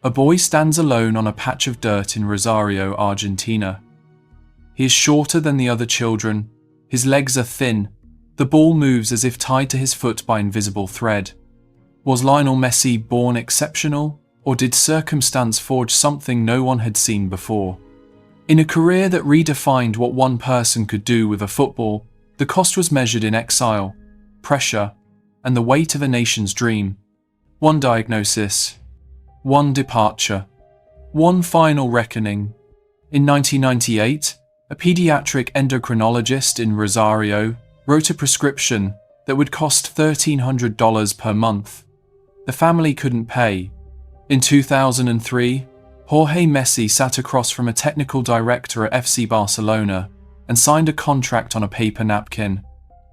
A boy stands alone on a patch of dirt in Rosario, Argentina. He is shorter than the other children. His legs are thin. The ball moves as if tied to his foot by invisible thread. Was Lionel Messi born exceptional, or did circumstance forge something no one had seen before? In a career that redefined what one person could do with a football, the cost was measured in exile, pressure, and the weight of a nation's dream. One diagnosis, one departure, one final reckoning. In 1998, a pediatric endocrinologist in Rosario wrote a prescription that would cost $1,300 per month. The family couldn't pay. In 2003, Jorge Messi sat across from a technical director at FC Barcelona and signed a contract on a paper napkin.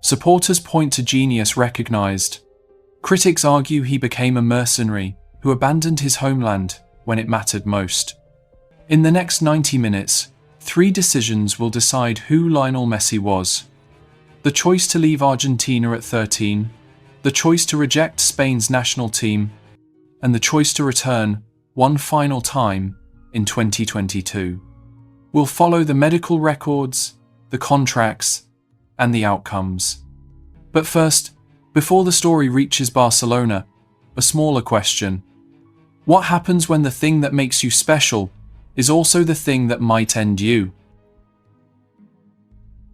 Supporters point to genius recognized. Critics argue he became a mercenary who abandoned his homeland when it mattered most. In the next 90 minutes, 3 decisions will decide who Lionel Messi was. The choice to leave Argentina at 13, the choice to reject Spain's national team, and the choice to return one final time in 2022. We'll follow the medical records, the contracts, and the outcomes. But first, before the story reaches Barcelona, a smaller question. What happens when the thing that makes you special is also the thing that might end you?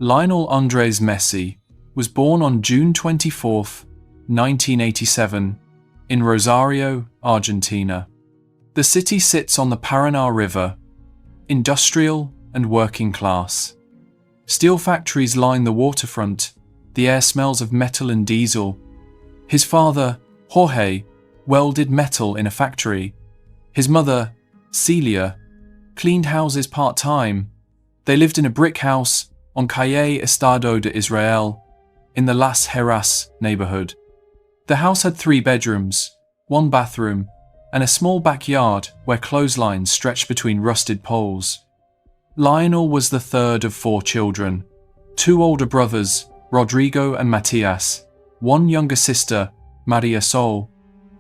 Lionel Andres Messi was born on June 24, 1987, in Rosario, Argentina. The city sits on the Paraná River, industrial and working class. Steel factories line the waterfront, the air smells of metal and diesel. His father, Jorge, welded metal in a factory. His mother, Celia, cleaned houses part-time. They lived in a brick house on Calle Estado de Israel, in the Las Heras neighborhood. The house had 3 bedrooms, 1 bathroom, and a small backyard where clotheslines stretched between rusted poles. Lionel was the third of 4 children, 2 older brothers, Rodrigo and Matias, 1 younger sister, Maria Sol.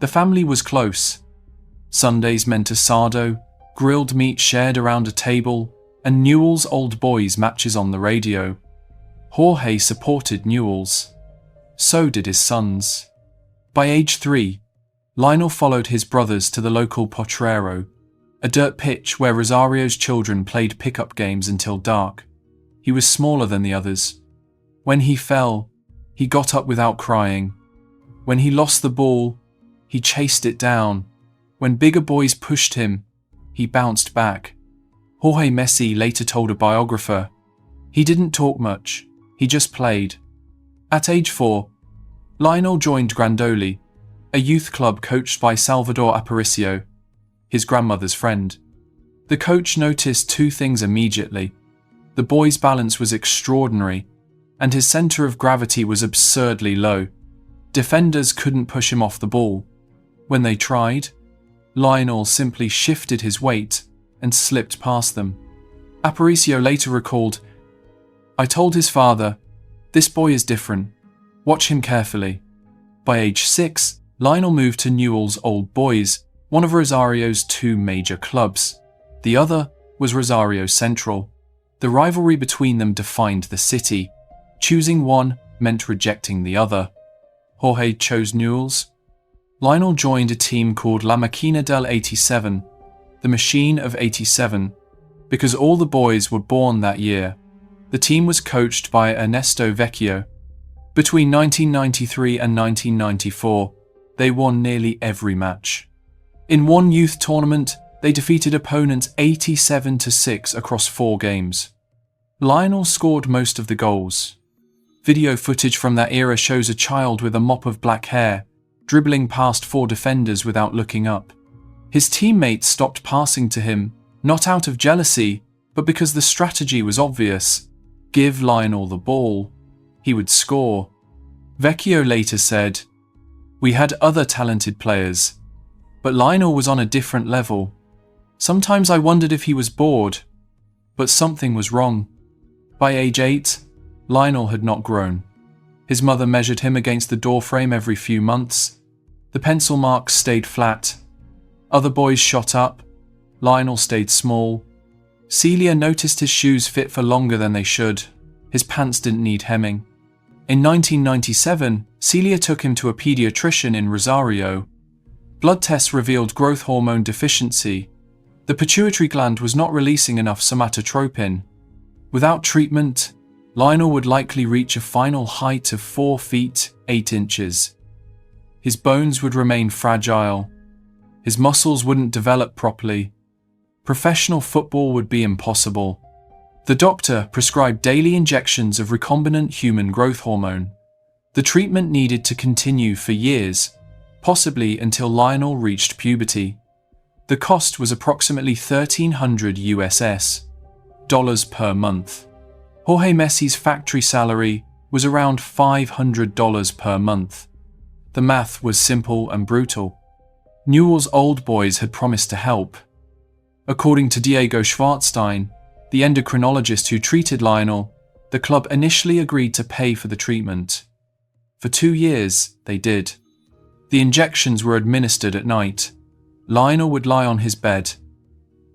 The family was close. Sundays meant asado, grilled meat shared around a table, and Newell's Old Boys matches on the radio. Jorge supported Newell's. So did his sons. By age 3, Lionel followed his brothers to the local potrero, a dirt pitch where Rosario's children played pickup games until dark. He was smaller than the others. When he fell, he got up without crying. When he lost the ball, he chased it down. When bigger boys pushed him, he bounced back. Jorge Messi later told a biographer, "He didn't talk much, he just played." At age 4, Lionel joined Grandoli, a youth club coached by Salvador Aparicio, his grandmother's friend. The coach noticed 2 things immediately. The boy's balance was extraordinary, and his center of gravity was absurdly low. Defenders couldn't push him off the ball. When they tried, Lionel simply shifted his weight and slipped past them. Aparicio later recalled, "I told his father, 'This boy is different. Watch him carefully.'" By age 6, Lionel moved to Newell's Old Boys, one of Rosario's 2 major clubs. The other was Rosario Central. The rivalry between them defined the city. Choosing one meant rejecting the other. Jorge chose Newell's. Lionel joined a team called La Máquina del 87, the Machine of 87, because all the boys were born that year. The team was coached by Ernesto Vecchio. Between 1993 and 1994, they won nearly every match. In one youth tournament, they defeated opponents 87-6 across 4 games. Lionel scored most of the goals. Video footage from that era shows a child with a mop of black hair, dribbling past 4 defenders without looking up. His teammates stopped passing to him, not out of jealousy, but because the strategy was obvious. Give Lionel the ball. He would score. Vecchio later said, "We had other talented players, but Lionel was on a different level. Sometimes I wondered if he was bored, but something was wrong." By age 8, Lionel had not grown. His mother measured him against the doorframe every few months. The pencil marks stayed flat. Other boys shot up. Lionel stayed small. Celia noticed his shoes fit for longer than they should. His pants didn't need hemming. In 1997, Celia took him to a pediatrician in Rosario. Blood tests revealed growth hormone deficiency. The pituitary gland was not releasing enough somatotropin. Without treatment, Lionel would likely reach a final height of 4 feet 8 inches. His bones would remain fragile. His muscles wouldn't develop properly. Professional football would be impossible. The doctor prescribed daily injections of recombinant human growth hormone. The treatment needed to continue for years, possibly until Lionel reached puberty. The cost was approximately $1,300 per month. Jorge Messi's factory salary was around $500 per month. The math was simple and brutal. Newell's old boys had promised to help. According to Diego Schwartzstein, the endocrinologist who treated Lionel, the club initially agreed to pay for the treatment. For 2 years, they did. The injections were administered at night. Lionel would lie on his bed.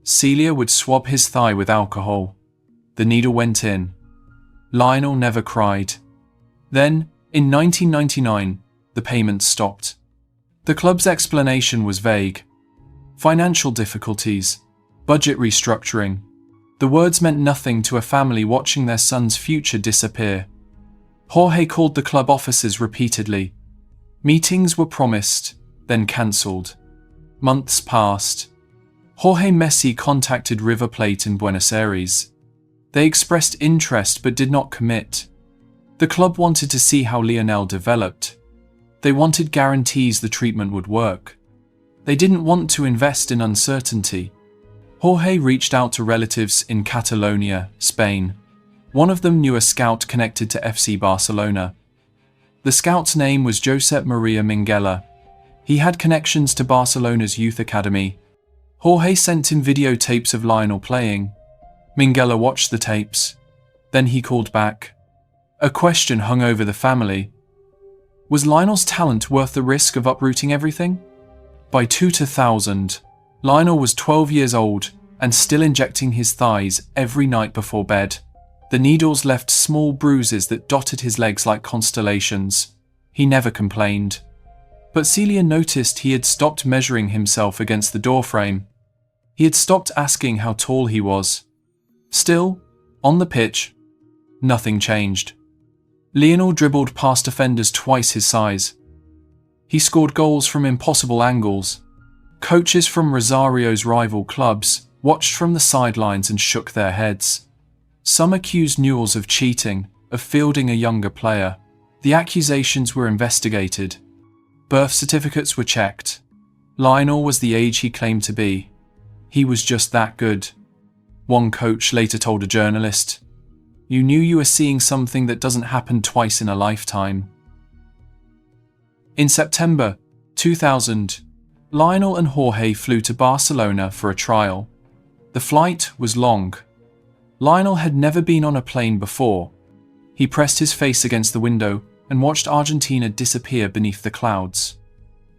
Celia would swab his thigh with alcohol. The needle went in. Lionel never cried. Then, in 1999, the payments stopped. The club's explanation was vague. Financial difficulties, budget restructuring. The words meant nothing to a family watching their son's future disappear. Jorge called the club offices repeatedly. Meetings were promised, then cancelled. Months passed. Jorge Messi contacted River Plate in Buenos Aires. They expressed interest but did not commit. The club wanted to see how Lionel developed. They wanted guarantees the treatment would work. They didn't want to invest in uncertainty. Jorge reached out to relatives in Catalonia, Spain. One of them knew a scout connected to FC Barcelona. The scout's name was Josep Maria Minguella. He had connections to Barcelona's youth academy. Jorge sent him videotapes of Lionel playing. Minguella watched the tapes. Then he called back. A question hung over the family. Was Lionel's talent worth the risk of uprooting everything? By 2000, Lionel was 12 years old and still injecting his thighs every night before bed. The needles left small bruises that dotted his legs like constellations. He never complained. But Celia noticed he had stopped measuring himself against the doorframe. He had stopped asking how tall he was. Still, on the pitch, nothing changed. Lionel dribbled past defenders twice his size. He scored goals from impossible angles. Coaches from Rosario's rival clubs watched from the sidelines and shook their heads. Some accused Newell's of cheating, of fielding a younger player. The accusations were investigated. Birth certificates were checked. Lionel was the age he claimed to be. He was just that good. One coach later told a journalist, "You knew you were seeing something that doesn't happen twice in a lifetime." In September 2000, Lionel and Jorge flew to Barcelona for a trial. The flight was long. Lionel had never been on a plane before. He pressed his face against the window and watched Argentina disappear beneath the clouds.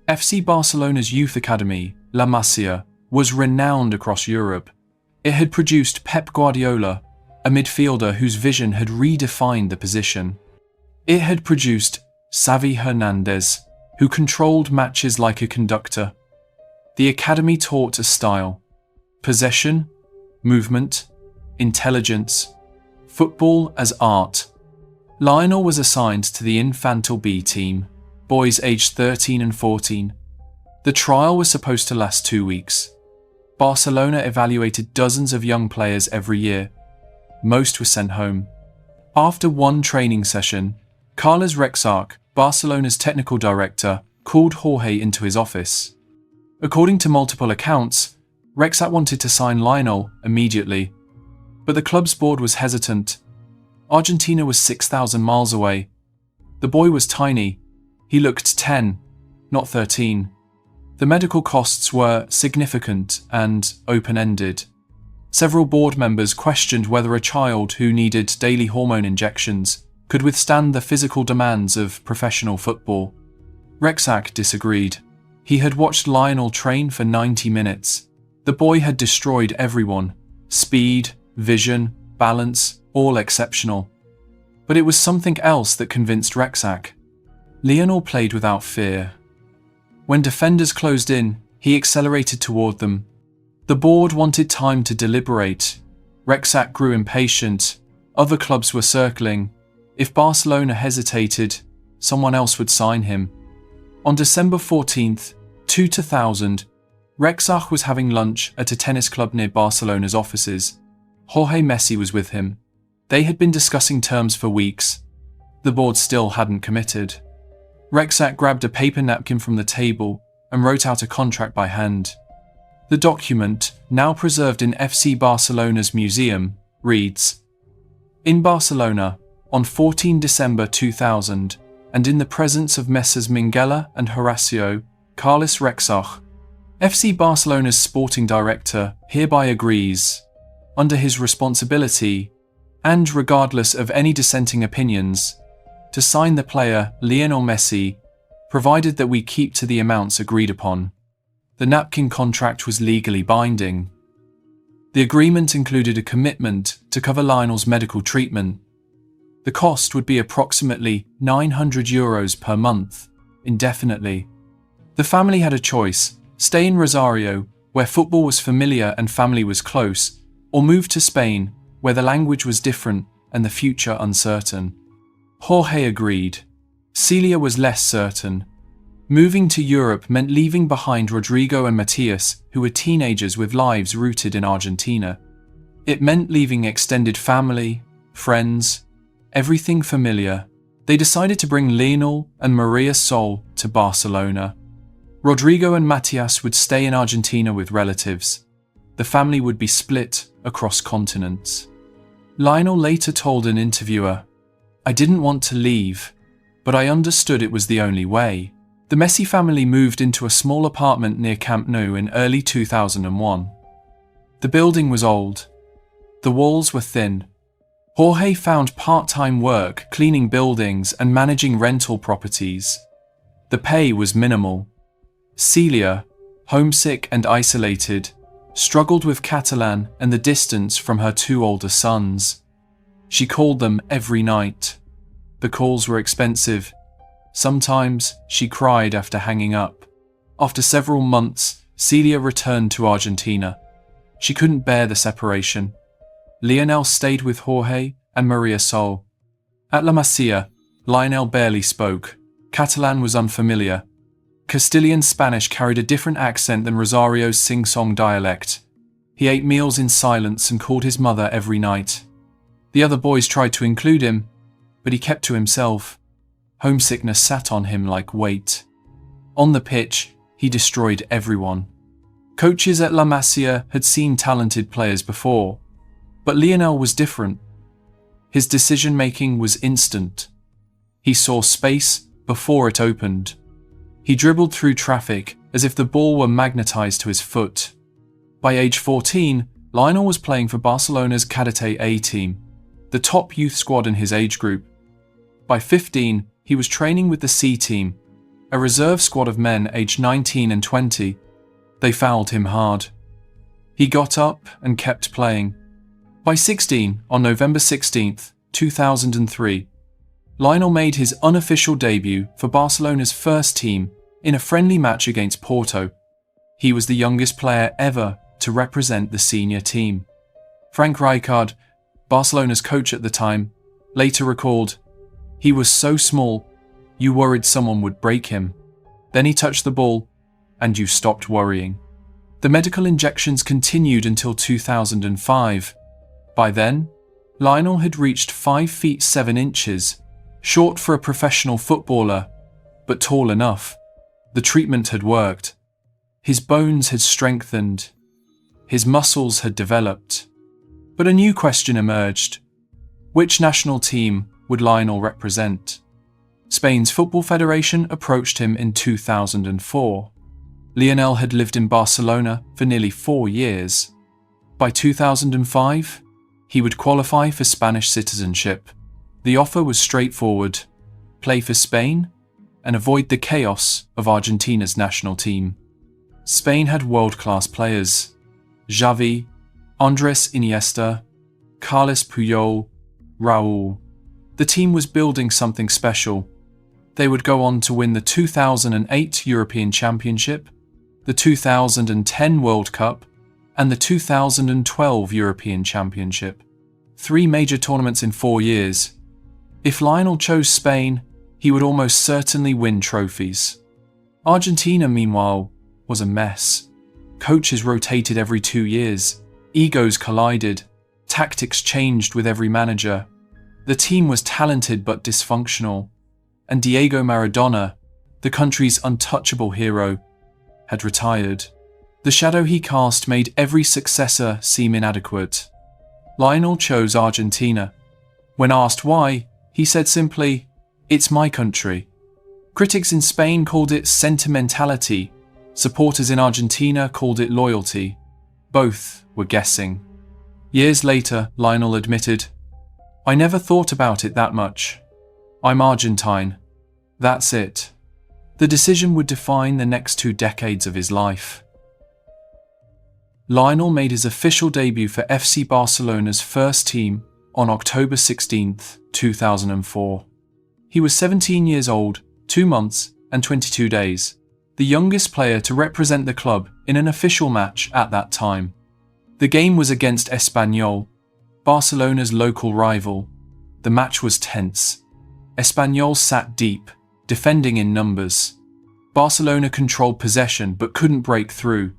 FC Barcelona's youth academy, La Masia, was renowned across Europe. It had produced Pep Guardiola, a midfielder whose vision had redefined the position. It had produced Xavi Hernandez, who controlled matches like a conductor. The academy taught a style: possession, movement, intelligence, football as art. Lionel was assigned to the Infantil B team, boys aged 13 and 14. The trial was supposed to last 2 weeks. Barcelona evaluated dozens of young players every year. Most were sent home. After one training session, Carlos Rexach, Barcelona's technical director, called Jorge into his office. According to multiple accounts, Rexach wanted to sign Lionel immediately, but the club's board was hesitant. Argentina was 6,000 miles away. The boy was tiny. He looked 10, not 13. The medical costs were significant and open-ended. Several board members questioned whether a child who needed daily hormone injections could withstand the physical demands of professional football. Rexach disagreed. He had watched Lionel train for 90 minutes. The boy had destroyed everyone. Speed, vision, balance, all exceptional. But it was something else that convinced Rexach. Lionel played without fear. When defenders closed in, he accelerated toward them. The board wanted time to deliberate. Rexach grew impatient. Other clubs were circling. If Barcelona hesitated, someone else would sign him. On December 14th, 2000, Rexach was having lunch at a tennis club near Barcelona's offices. Jorge Messi was with him. They had been discussing terms for weeks. The board still hadn't committed. Rexach grabbed a paper napkin from the table and wrote out a contract by hand. The document, now preserved in FC Barcelona's museum, reads, "In Barcelona, on 14 December 2000, and in the presence of Messrs Minguella and Horacio, Carlos Rexach, FC Barcelona's sporting director, hereby agrees, under his responsibility, and regardless of any dissenting opinions, to sign the player Lionel Messi, provided that we keep to the amounts agreed upon." The napkin contract was legally binding. The agreement included a commitment to cover Lionel's medical treatment. The cost would be approximately €900 per month, indefinitely. The family had a choice: stay in Rosario, where football was familiar and family was close, or move to Spain, where the language was different and the future uncertain. Jorge agreed. Celia was less certain. Moving to Europe meant leaving behind Rodrigo and Matias, who were teenagers with lives rooted in Argentina. It meant leaving extended family, friends, everything familiar. They decided to bring Lionel and Maria Sol to Barcelona. Rodrigo and Matias would stay in Argentina with relatives. The family would be split across continents. Lionel later told an interviewer, "I didn't want to leave, but I understood it was the only way." The Messi family moved into a small apartment near Camp Nou in early 2001. The building was old. The walls were thin. Jorge found part-time work cleaning buildings and managing rental properties. The pay was minimal. Celia, homesick and isolated, struggled with Catalan and the distance from her two older sons. She called them every night. The calls were expensive. Sometimes she cried after hanging up. After several months, Celia returned to Argentina. She couldn't bear the separation. Lionel stayed with Jorge and Maria Sol. At La Masia, Lionel barely spoke. Catalan was unfamiliar. Castilian Spanish carried a different accent than Rosario's sing-song dialect. He ate meals in silence and called his mother every night. The other boys tried to include him, but he kept to himself. Homesickness sat on him like weight. On the pitch, he destroyed everyone. Coaches at La Masia had seen talented players before, but Lionel was different. His decision-making was instant. He saw space before it opened. He dribbled through traffic as if the ball were magnetized to his foot. By age 14, Lionel was playing for Barcelona's Cadete A team, the top youth squad in his age group. By 15, he was training with the C team, a reserve squad of men aged 19 and 20. They fouled him hard. He got up and kept playing. By 16, on November 16th, 2003, Lionel made his unofficial debut for Barcelona's first team in a friendly match against Porto. He was the youngest player ever to represent the senior team. Frank Rijkaard, Barcelona's coach at the time, later recalled, "He was so small, you worried someone would break him. Then he touched the ball, and you stopped worrying." The medical injections continued until 2005. By then, Lionel had reached 5 feet 7 inches, short for a professional footballer, but tall enough. The treatment had worked. His bones had strengthened. His muscles had developed. But a new question emerged. Which national team would Lionel represent? Spain's Football Federation approached him in 2004. Lionel had lived in Barcelona for nearly 4 years. By 2005, he would qualify for Spanish citizenship. The offer was straightforward: play for Spain and avoid the chaos of Argentina's national team. Spain had world-class players: Xavi, Andres Iniesta, Carles Puyol, Raúl. The team was building something special. They would go on to win the 2008 European Championship, the 2010 World Cup, and the 2012 European Championship. 3 major tournaments in 4 years. If Lionel chose Spain, he would almost certainly win trophies. Argentina, meanwhile, was a mess. Coaches rotated every 2 years. Egos collided. Tactics changed with every manager. The team was talented but dysfunctional. And Diego Maradona, the country's untouchable hero, had retired. The shadow he cast made every successor seem inadequate. Lionel chose Argentina. When asked why, he said simply, "It's my country." Critics in Spain called it sentimentality. Supporters in Argentina called it loyalty. Both were guessing. Years later, Lionel admitted, "I never thought about it that much. I'm Argentine. That's it." The decision would define the next 2 decades of his life. Lionel made his official debut for FC Barcelona's first team on October 16, 2004. He was 17 years old, 2 months and 22 days, the youngest player to represent the club in an official match at that time. The game was against Espanyol, Barcelona's local rival. The match was tense. Espanyol sat deep, defending in numbers. Barcelona controlled possession but couldn't break through.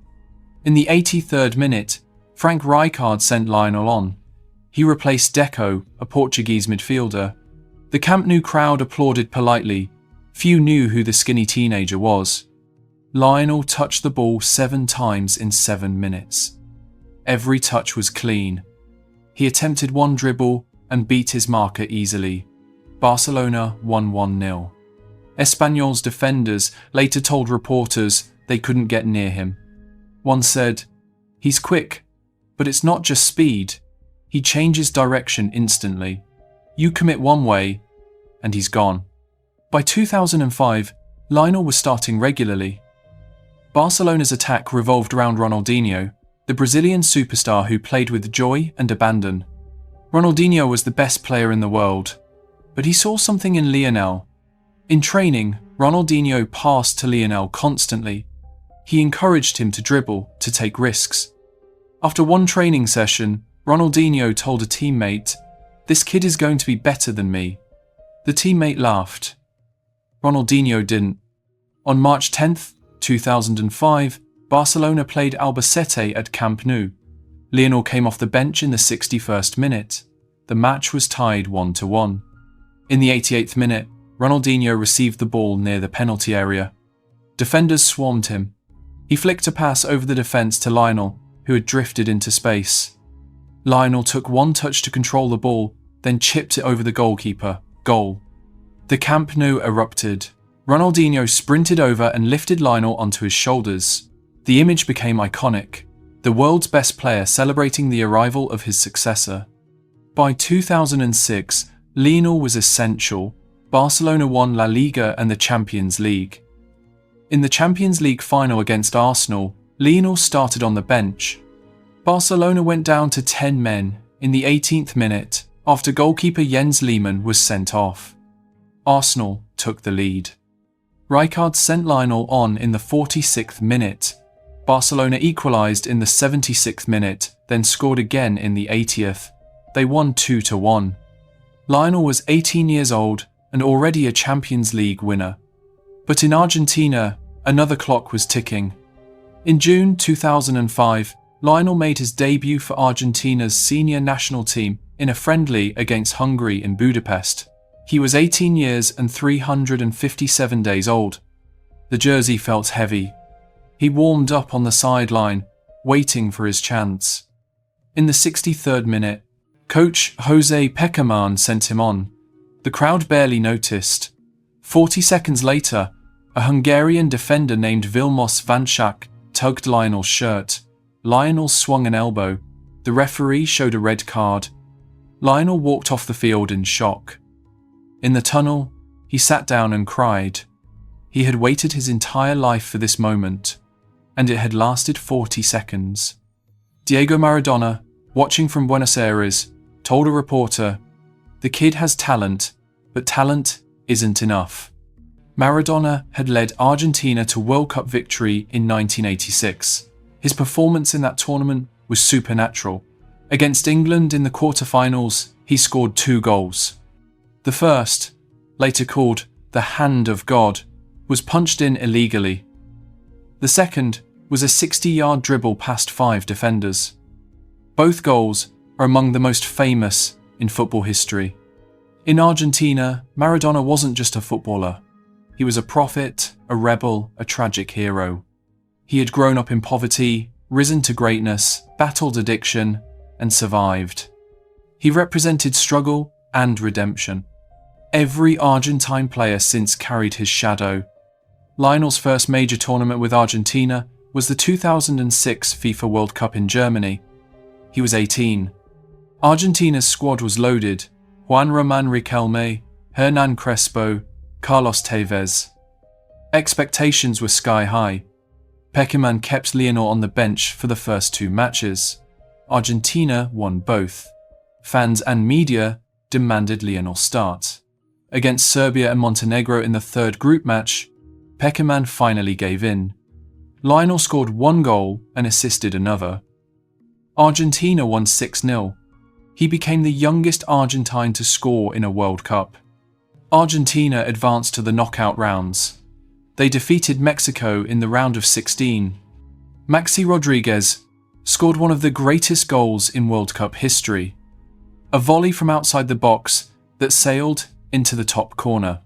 In the 83rd minute, Frank Rijkaard sent Lionel on. He replaced Deco, a Portuguese midfielder. The Camp Nou crowd applauded politely. Few knew who the skinny teenager was. Lionel touched the ball 7 times in 7 minutes. Every touch was clean. He attempted 1 dribble and beat his marker easily. Barcelona won 1-0. Espanyol's defenders later told reporters they couldn't get near him. One said, "He's quick, but it's not just speed. He changes direction instantly. You commit one way, and he's gone." By 2005, Lionel was starting regularly. Barcelona's attack revolved around Ronaldinho, the Brazilian superstar who played with joy and abandon. Ronaldinho was the best player in the world, but he saw something in Lionel. In training, Ronaldinho passed to Lionel constantly. He encouraged him to dribble, to take risks. After one training session, Ronaldinho told a teammate, "This kid is going to be better than me." The teammate laughed. Ronaldinho didn't. On March 10, 2005, Barcelona played Albacete at Camp Nou. Lionel came off the bench in the 61st minute. The match was tied 1-1. In the 88th minute, Ronaldinho received the ball near the penalty area. Defenders swarmed him. He flicked a pass over the defence to Lionel, who had drifted into space. Lionel took 1 touch to control the ball, then chipped it over the goalkeeper. Goal. The Camp Nou erupted. Ronaldinho sprinted over and lifted Lionel onto his shoulders. The image became iconic, the world's best player celebrating the arrival of his successor. By 2006, Lionel was essential. Barcelona won La Liga and the Champions League. In the Champions League final against Arsenal, Lionel started on the bench. Barcelona went down to 10 men in the 18th minute after goalkeeper Jens Lehmann was sent off. Arsenal took the lead. Rijkaard sent Lionel on in the 46th minute. Barcelona equalised in the 76th minute, then scored again in the 80th. They won 2-1. Lionel was 18 years old and already a Champions League winner. But in Argentina, another clock was ticking. In June 2005, Lionel made his debut for Argentina's senior national team in a friendly against Hungary in Budapest. He was 18 years and 357 days old. The jersey felt heavy. He warmed up on the sideline, waiting for his chance. In the 63rd minute, coach Jose Pekerman sent him on. The crowd barely noticed. 40 seconds later, a Hungarian defender named Vilmos Vančák tugged Lionel's shirt. Lionel swung an elbow. The referee showed a red card. Lionel walked off the field in shock. In the tunnel, he sat down and cried. He had waited his entire life for this moment, and it had lasted 40 seconds. Diego Maradona, watching from Buenos Aires, told a reporter, "The kid has talent, but talent isn't enough." Maradona had led Argentina to World Cup victory in 1986. His performance in that tournament was supernatural. Against England in the quarterfinals, he scored 2 goals. The first, later called the Hand of God, was punched in illegally. The second was a 60-yard dribble past 5 defenders. Both goals are among the most famous in football history. In Argentina, Maradona wasn't just a footballer. He was a prophet, a rebel, a tragic hero. He had grown up in poverty, risen to greatness, battled addiction, and survived. He represented struggle and redemption. Every Argentine player since carried his shadow. Lionel's first major tournament with Argentina was the 2006 FIFA World Cup in Germany. He was 18. Argentina's squad was loaded: Juan Román Riquelme, Hernan Crespo, Carlos Tevez. Expectations were sky high. Pekerman kept Lionel on the bench for the first 2 matches. Argentina won both. Fans and media demanded Lionel start. Against Serbia and Montenegro in the third group match, Pekerman finally gave in. Lionel scored 1 goal and assisted another. Argentina won 6-0. He became the youngest Argentine to score in a World Cup. Argentina advanced to the knockout rounds. They defeated Mexico in the round of 16. Maxi Rodriguez scored one of the greatest goals in World Cup history, a volley from outside the box that sailed into the top corner.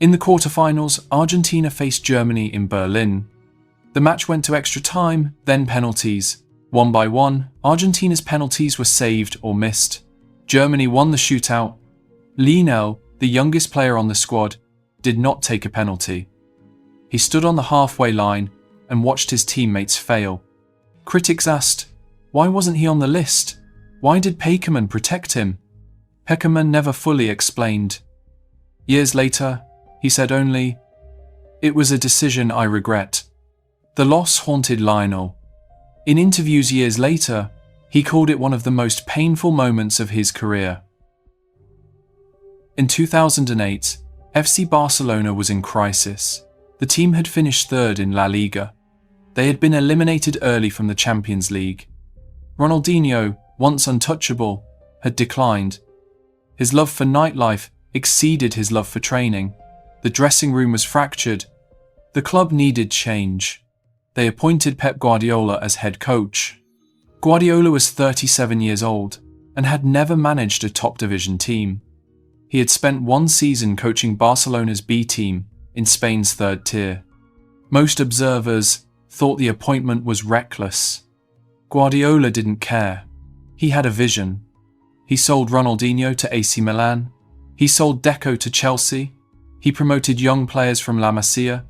In the quarterfinals, Argentina faced Germany in Berlin. The match went to extra time, then penalties. 1 by 1, Argentina's penalties were saved or missed. Germany won the shootout. Lionel, the youngest player on the squad, did not take a penalty. He stood on the halfway line and watched his teammates fail. Critics asked, why wasn't he on the list? Why did Pekerman protect him? Pekerman never fully explained. Years later, he said only, "It was a decision I regret." The loss haunted Lionel. In interviews years later, he called it one of the most painful moments of his career. In 2008, FC Barcelona was in crisis. The team had finished third in La Liga. They had been eliminated early from the Champions League. Ronaldinho, once untouchable, had declined. His love for nightlife exceeded his love for training. The dressing room was fractured. The club needed change. They appointed Pep Guardiola as head coach. Guardiola was 37 years old and had never managed a top division team. He had spent 1 season coaching Barcelona's B team in Spain's third tier. Most observers thought the appointment was reckless. Guardiola didn't care. He had a vision. He sold Ronaldinho to AC Milan. He sold Deco to Chelsea. He promoted young players from La Masia,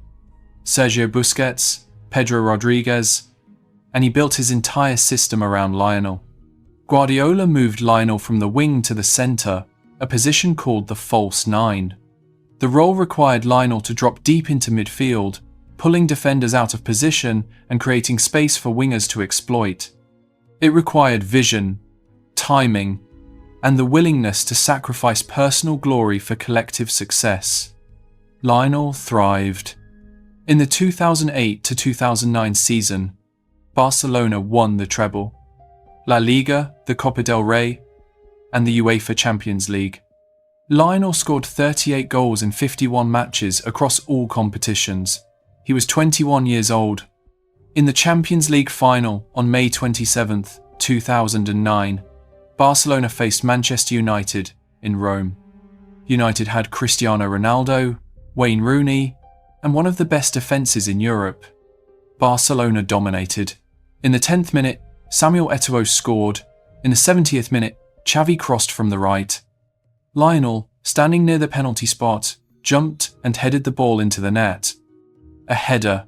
Sergio Busquets, Pedro Rodriguez, and he built his entire system around Lionel. Guardiola moved Lionel from the wing to the centre, a position called the false 9. The role required Lionel to drop deep into midfield, pulling defenders out of position and creating space for wingers to exploit. It required vision, timing, and the willingness to sacrifice personal glory for collective success. Lionel thrived. In the 2008 to 2009 season, Barcelona won the treble, La Liga, the Copa del Rey, and the UEFA Champions League. Lionel scored 38 goals in 51 matches across all competitions. He was 21 years old. In the Champions League final on May 27, 2009, Barcelona faced Manchester United in Rome. United had Cristiano Ronaldo, Wayne Rooney, and one of the best defences in Europe. Barcelona dominated. In the 10th minute, Samuel Eto'o scored. In the 70th minute, Xavi crossed from the right. Lionel, standing near the penalty spot, jumped and headed the ball into the net. A header.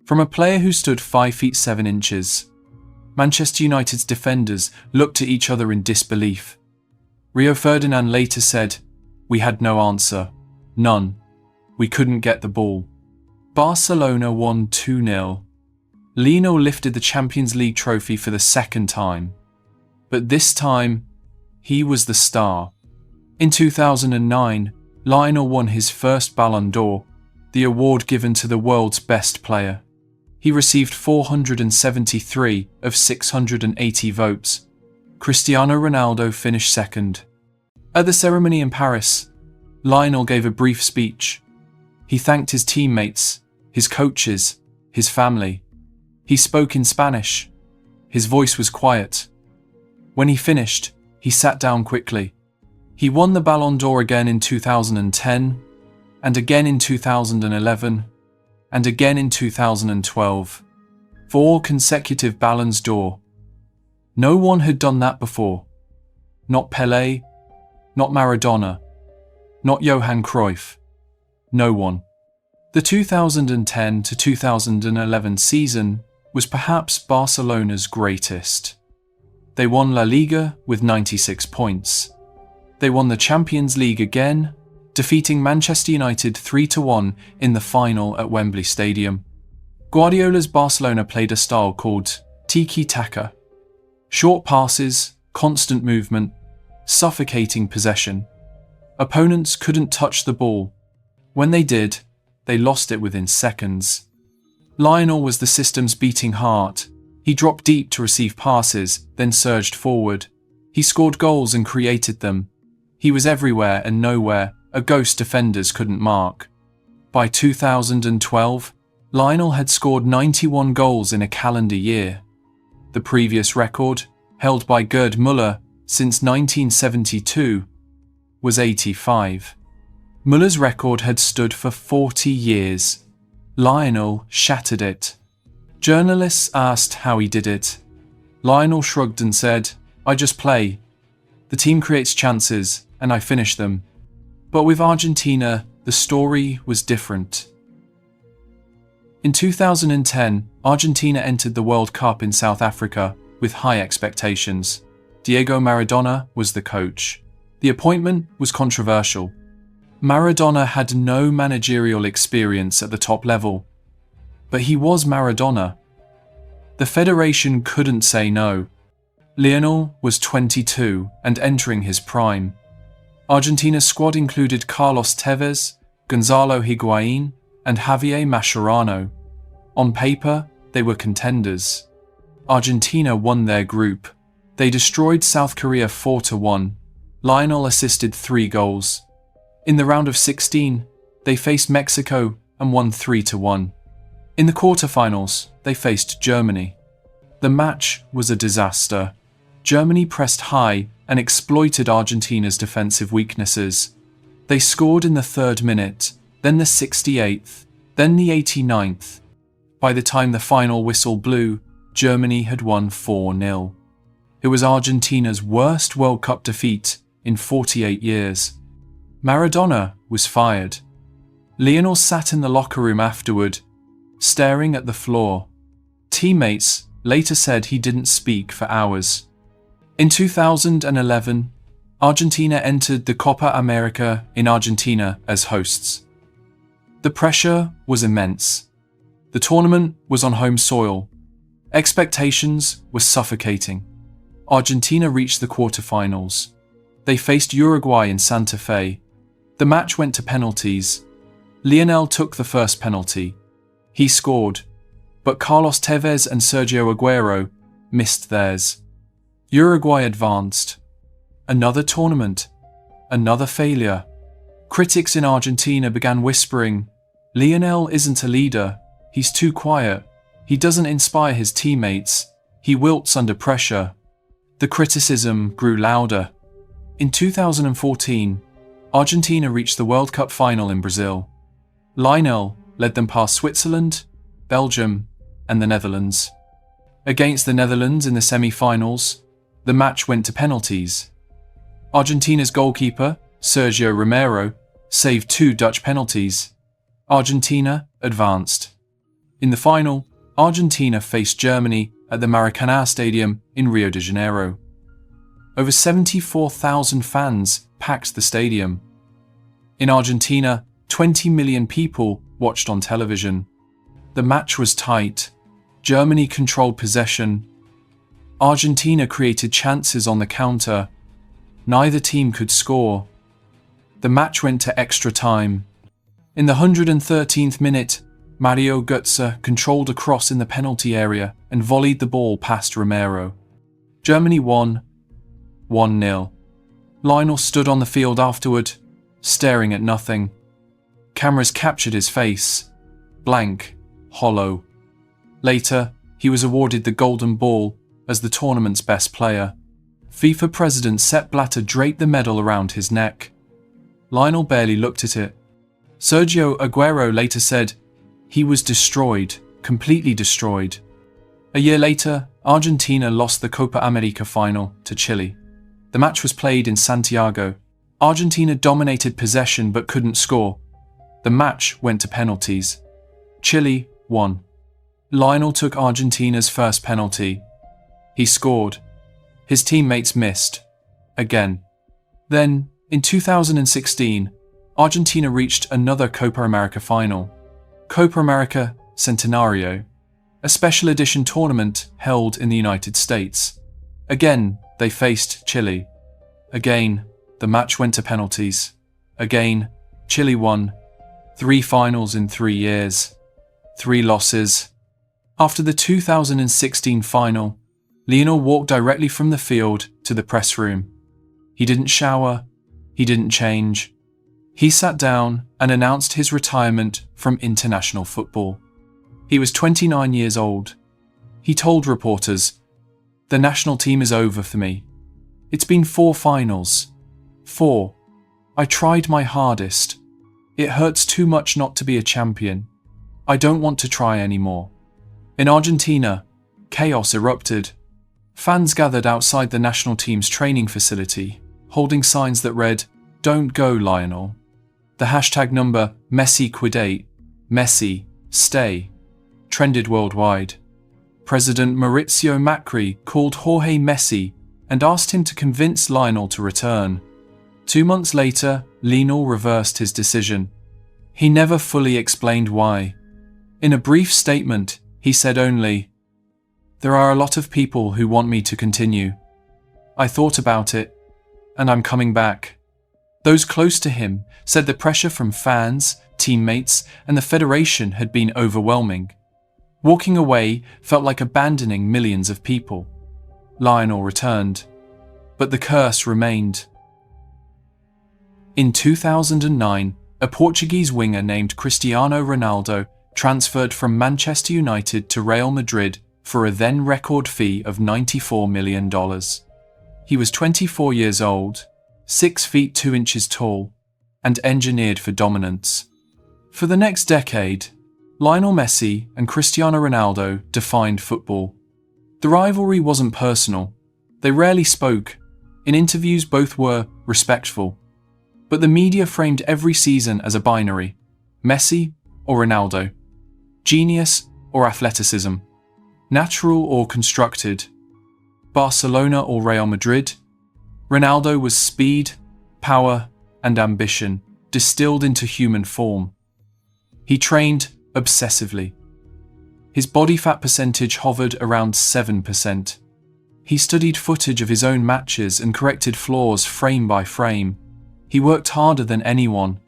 From a player who stood 5 feet 7 inches. Manchester United's defenders looked at each other in disbelief. Rio Ferdinand later said, "We had no answer. None. We couldn't get the ball." Barcelona won 2-0. Lionel lifted the Champions League trophy for the second time. But this time, he was the star. In 2009, Lionel won his first Ballon d'Or, the award given to the world's best player. He received 473 of 680 votes. Cristiano Ronaldo finished second. At the ceremony in Paris, Lionel gave a brief speech. He thanked his teammates, his coaches, his family. He spoke in Spanish. His voice was quiet. When he finished, he sat down quickly. He won the Ballon d'Or again in 2010, and again in 2011, and again in 2012. 4 consecutive Ballons d'Or. No one had done that before. Not Pelé, not Maradona, not Johan Cruyff. No one. The 2010 to 2011 season was perhaps Barcelona's greatest. They won La Liga with 96 points. They won the Champions League again, defeating Manchester United 3-1 in the final at Wembley Stadium. Guardiola's Barcelona played a style called tiki-taka. Short passes, constant movement, suffocating possession. Opponents couldn't touch the ball. When they did, they lost it within seconds. Lionel was the system's beating heart. He dropped deep to receive passes, then surged forward. He scored goals and created them. He was everywhere and nowhere, a ghost defenders couldn't mark. By 2012, Lionel had scored 91 goals in a calendar year. The previous record, held by Gerd Müller since 1972, was 85. Müller's record had stood for 40 years. Lionel shattered it. Journalists asked how he did it. Lionel shrugged and said, "I just play. The team creates chances, and I finish them." But with Argentina, the story was different. In 2010, Argentina entered the World Cup in South Africa with high expectations. Diego Maradona was the coach. The appointment was controversial. Maradona had no managerial experience at the top level, but he was Maradona. The federation couldn't say no. Lionel was 22 and entering his prime. Argentina's squad included Carlos Tevez, Gonzalo Higuain, and Javier Mascherano. On paper, they were contenders. Argentina won their group. They destroyed South Korea 4-1. Lionel assisted 3 goals. In the round of 16, they faced Mexico and won 3-1. In the quarterfinals, they faced Germany. The match was a disaster. Germany pressed high and exploited Argentina's defensive weaknesses. They scored in the 3rd minute, then the 68th, then the 89th. By the time the final whistle blew, Germany had won 4-0. It was Argentina's worst World Cup defeat in 48 years. Maradona was fired. Lionel sat in the locker room afterward, staring at the floor. Teammates later said he didn't speak for hours. In 2011, Argentina entered the Copa America in Argentina as hosts. The pressure was immense. The tournament was on home soil. Expectations were suffocating. Argentina reached the quarterfinals. They faced Uruguay in Santa Fe. The match went to penalties. Lionel took the first penalty. He scored, but Carlos Tevez and Sergio Aguero missed theirs. Uruguay advanced. Another tournament. Another failure. Critics in Argentina began whispering, "Lionel isn't a leader. He's too quiet. He doesn't inspire his teammates. He wilts under pressure." The criticism grew louder. In 2014, Argentina reached the World Cup final in Brazil. Lionel led them past Switzerland, Belgium, and the Netherlands. Against the Netherlands in the semi-finals, the match went to penalties. Argentina's goalkeeper, Sergio Romero, saved 2 Dutch penalties. Argentina advanced. In the final, Argentina faced Germany at the Maracanã Stadium in Rio de Janeiro. Over 74,000 fans packed the stadium. In Argentina, 20 million people watched on television. The match was tight. Germany controlled possession. Argentina created chances on the counter. Neither team could score. The match went to extra time. In the 113th minute, Mario Götze controlled a cross in the penalty area and volleyed the ball past Romero. Germany won 1-0. Lionel stood on the field afterward, staring at nothing. Cameras captured his face, blank, hollow. Later, he was awarded the Golden Ball as the tournament's best player. FIFA president Sepp Blatter draped the medal around his neck. Lionel barely looked at it. Sergio Aguero later said, "He was destroyed, completely destroyed." A year later, Argentina lost the Copa America final to Chile. The match was played in Santiago. Argentina dominated possession but couldn't score. The match went to penalties. Chile won. Lionel took Argentina's first penalty. He scored. His teammates missed. Again. Then, in 2016, Argentina reached another Copa America final. Copa America Centenario, a special edition tournament held in the United States. Again, they faced Chile. Again, the match went to penalties. Again, Chile won. 3 finals in 3 years. 3 losses. After the 2016 final, Lionel walked directly from the field to the press room. He didn't shower. He didn't change. He sat down and announced his retirement from international football. He was 29 years old. He told reporters, "The national team is over for me. It's been 4 finals. 4. I tried my hardest. It hurts too much not to be a champion. I don't want to try anymore." In Argentina, chaos erupted. Fans gathered outside the national team's training facility, holding signs that read, "Don't go, Lionel." The hashtag number Messi Quidate, Messi, stay, trended worldwide. President Mauricio Macri called Jorge Messi and asked him to convince Lionel to return. 2 months later, Lionel reversed his decision. He never fully explained why. In a brief statement, he said only, "There are a lot of people who want me to continue. I thought about it, and I'm coming back." Those close to him said the pressure from fans, teammates, and the federation had been overwhelming. Walking away felt like abandoning millions of people. Lionel returned, but the curse remained. In 2009, a Portuguese winger named Cristiano Ronaldo transferred from Manchester United to Real Madrid for a then record fee of $94 million. He was 24 years old, 6 feet 2 inches tall, and engineered for dominance. For the next decade, Lionel Messi and Cristiano Ronaldo defined football. The rivalry wasn't personal. They rarely spoke. In interviews, both were respectful. But the media framed every season as a binary: Messi or Ronaldo, genius or athleticism, natural or constructed, Barcelona or Real Madrid. Ronaldo was speed, power, and ambition distilled into human form. He trained obsessively. His body fat percentage hovered around 7%. He studied footage of his own matches and corrected flaws frame by frame. He worked harder than anyone.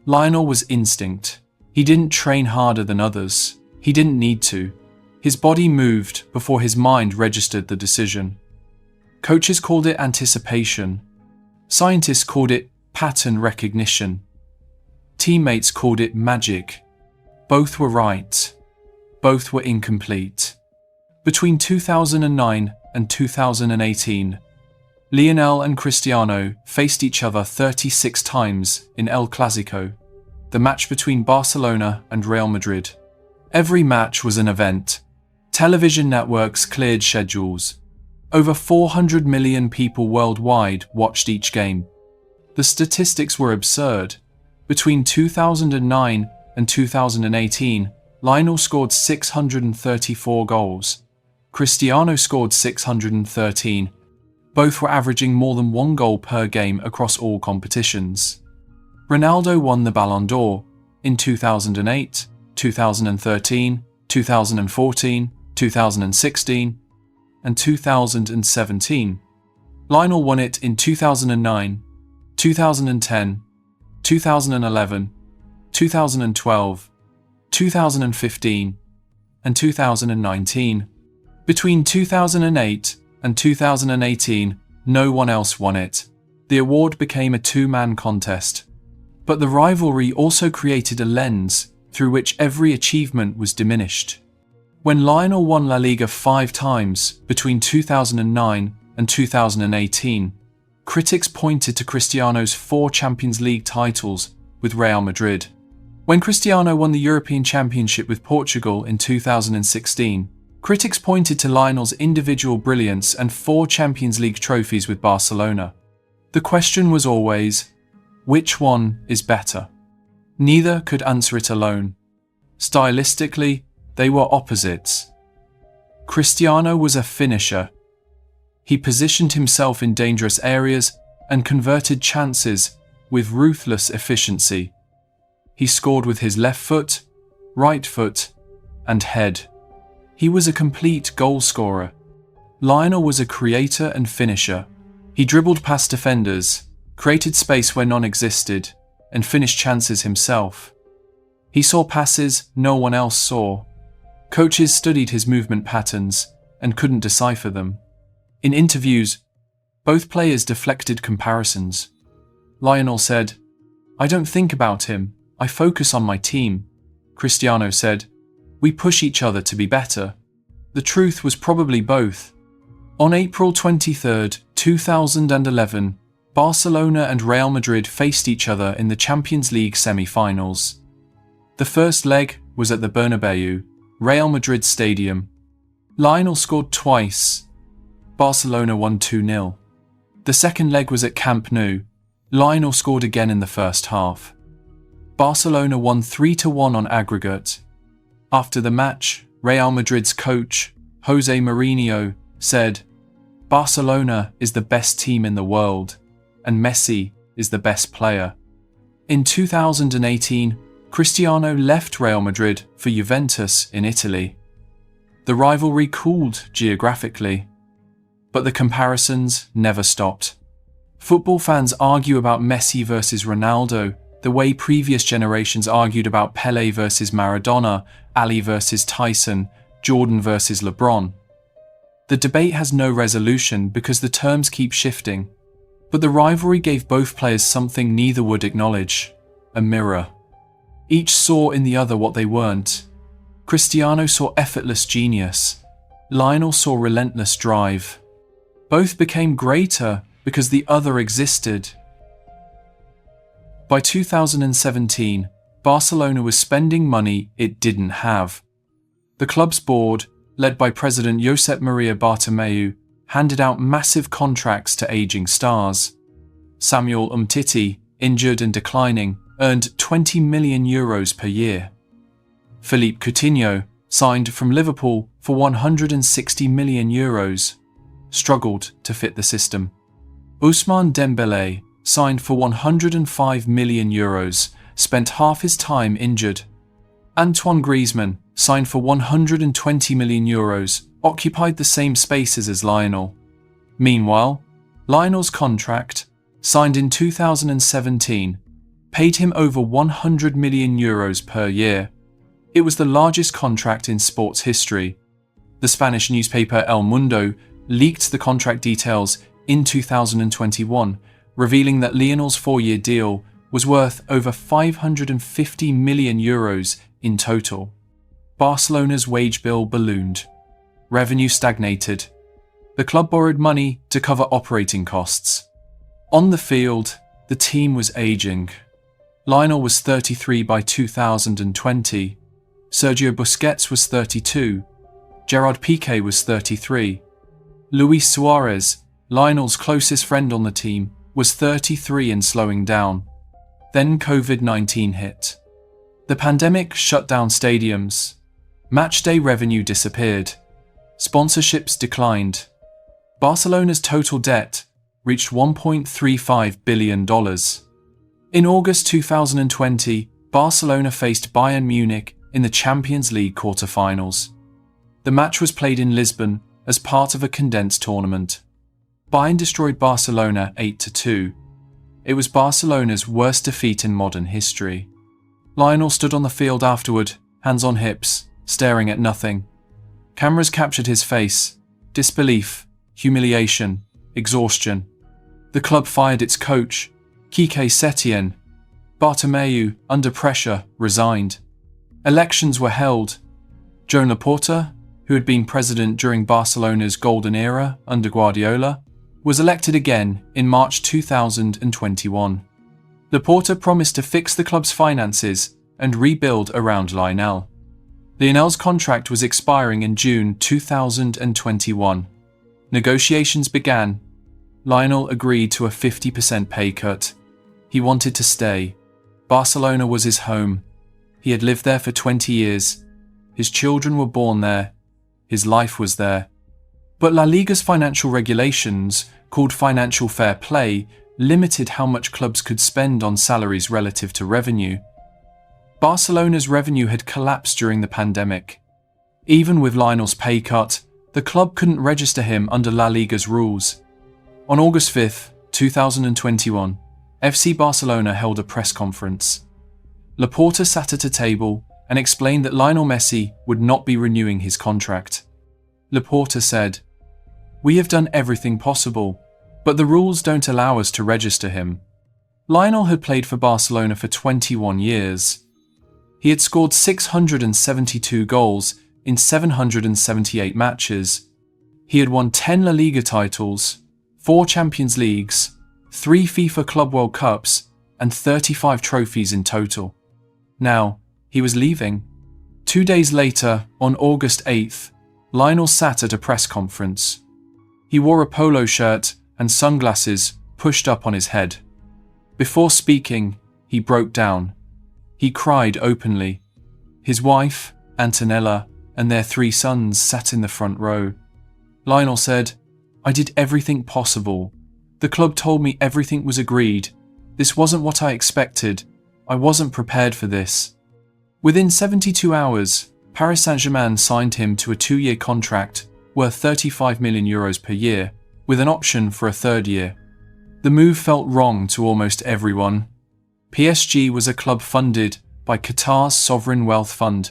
Lionel was instinct. He didn't train harder than others. He didn't need to. His body moved before his mind registered the decision. Coaches called it anticipation. Scientists called it pattern recognition. Teammates called it magic. Both were right. Both were incomplete. Between 2009 and 2018, Lionel and Cristiano faced each other 36 times in El Clásico, the match between Barcelona and Real Madrid. Every match was an event. Television networks cleared schedules. Over 400 million people worldwide watched each game. The statistics were absurd. Between 2009 and 2018, Lionel scored 634 goals. Cristiano scored 613. Both were averaging more than 1 goal per game across all competitions. Ronaldo won the Ballon d'Or, in 2008, 2013, 2014, 2016, and 2017. Lionel won it in 2009, 2010, 2011, 2012, 2015, and 2019. Between 2008 and 2018, no one else won it. The award became a two-man contest. But the rivalry also created a lens through which every achievement was diminished. When Lionel won La Liga 5 times between 2009 and 2018, critics pointed to Cristiano's 4 Champions League titles with Real Madrid. When Cristiano won the European Championship with Portugal in 2016, critics pointed to Lionel's individual brilliance and 4 Champions League trophies with Barcelona. The question was always, which one is better? Neither could answer it alone. Stylistically, they were opposites. Cristiano was a finisher. He positioned himself in dangerous areas and converted chances with ruthless efficiency. He scored with his left foot, right foot, and head. He was a complete goal scorer. Lionel was a creator and finisher. He dribbled past defenders, created space where none existed, and finished chances himself. He saw passes no one else saw. Coaches studied his movement patterns and couldn't decipher them. In interviews, both players deflected comparisons. Lionel said, "I don't think about him, I focus on my team." Cristiano said, "We push each other to be better." The truth was probably both. On April 23, 2011, Barcelona and Real Madrid faced each other in the Champions League semi-finals. The first leg was at the Bernabeu, Real Madrid Stadium. Lionel scored twice. Barcelona won 2-0. The second leg was at Camp Nou. Lionel scored again in the first half. Barcelona won 3-1 on aggregate. After the match, Real Madrid's coach, Jose Mourinho, said, "Barcelona is the best team in the world, and Messi is the best player." In 2018, Cristiano left Real Madrid for Juventus in Italy. The rivalry cooled geographically, but the comparisons never stopped. Football fans argue about Messi versus Ronaldo the way previous generations argued about Pelé versus Maradona, Ali versus Tyson, Jordan versus LeBron. The debate has no resolution because the terms keep shifting, but the rivalry gave both players something neither would acknowledge: a mirror. Each saw in the other what they weren't. Cristiano saw effortless genius. Lionel saw relentless drive. Both became greater because the other existed. By 2017, Barcelona was spending money it didn't have. The club's board, led by President Josep Maria Bartomeu, handed out massive contracts to aging stars. Samuel Umtiti, injured and declining, earned €20 million per year. Philippe Coutinho, signed from Liverpool for €160 million, struggled to fit the system. Ousmane Dembélé, signed for €105 million, spent half his time injured. Antoine Griezmann, signed for €120 million, occupied the same spaces as Lionel. Meanwhile, Lionel's contract, signed in 2017, paid him over €100 million per year. It was the largest contract in sports history. The Spanish newspaper El Mundo leaked the contract details in 2021, revealing that Lionel's 4-year deal was worth over €550 million in total. Barcelona's wage bill ballooned. Revenue stagnated. The club borrowed money to cover operating costs. On the field, the team was aging. Lionel was 33 by 2020. Sergio Busquets was 32. Gerard Piqué was 33. Luis Suarez, Lionel's closest friend on the team, was 33 and slowing down. Then COVID-19 hit. The pandemic shut down stadiums. Matchday revenue disappeared. Sponsorships declined. Barcelona's total debt reached $1.35 billion. In August 2020, Barcelona faced Bayern Munich in the Champions League quarter-finals. The match was played in Lisbon as part of a condensed tournament. Bayern destroyed Barcelona 8-2. It was Barcelona's worst defeat in modern history. Lionel stood on the field afterward, hands on hips, staring at nothing. Cameras captured his face: disbelief, humiliation, exhaustion. The club fired its coach, Quique Setien. Bartomeu, under pressure, resigned. Elections were held. Joan Laporta, who had been president during Barcelona's golden era under Guardiola, was elected again in March 2021. Laporta promised to fix the club's finances and rebuild around Lionel. Lionel's contract was expiring in June 2021. Negotiations began. Lionel agreed to a 50% pay cut. He wanted to stay. Barcelona was his home. He had lived there for 20 years. His children were born there. His life was there. But La Liga's financial regulations, called financial fair play, limited how much clubs could spend on salaries relative to revenue. Barcelona's revenue had collapsed during the pandemic. Even with Lionel's pay cut, the club couldn't register him under La Liga's rules. On August 5, 2021, FC Barcelona held a press conference. Laporta sat at a table and explained that Lionel Messi would not be renewing his contract. Laporta said, "We have done everything possible, but the rules don't allow us to register him." Lionel had played for Barcelona for 21 years. He had scored 672 goals in 778 matches. He had won 10 La Liga titles, 4 Champions Leagues, 3 FIFA Club World Cups, and 35 trophies in total. Now, he was leaving. 2 days later, on August 8th, Lionel sat at a press conference. He wore a polo shirt and sunglasses pushed up on his head. Before speaking, he broke down. He cried openly. His wife, Antonella, and their 3 sons sat in the front row. Lionel said, "I did everything possible. The club told me everything was agreed. This wasn't what I expected. I wasn't prepared for this." Within 72 hours, Paris Saint-Germain signed him to a 2-year contract worth €35 million per year, with an option for a 3rd year. The move felt wrong to almost everyone. PSG was a club funded by Qatar's sovereign wealth fund.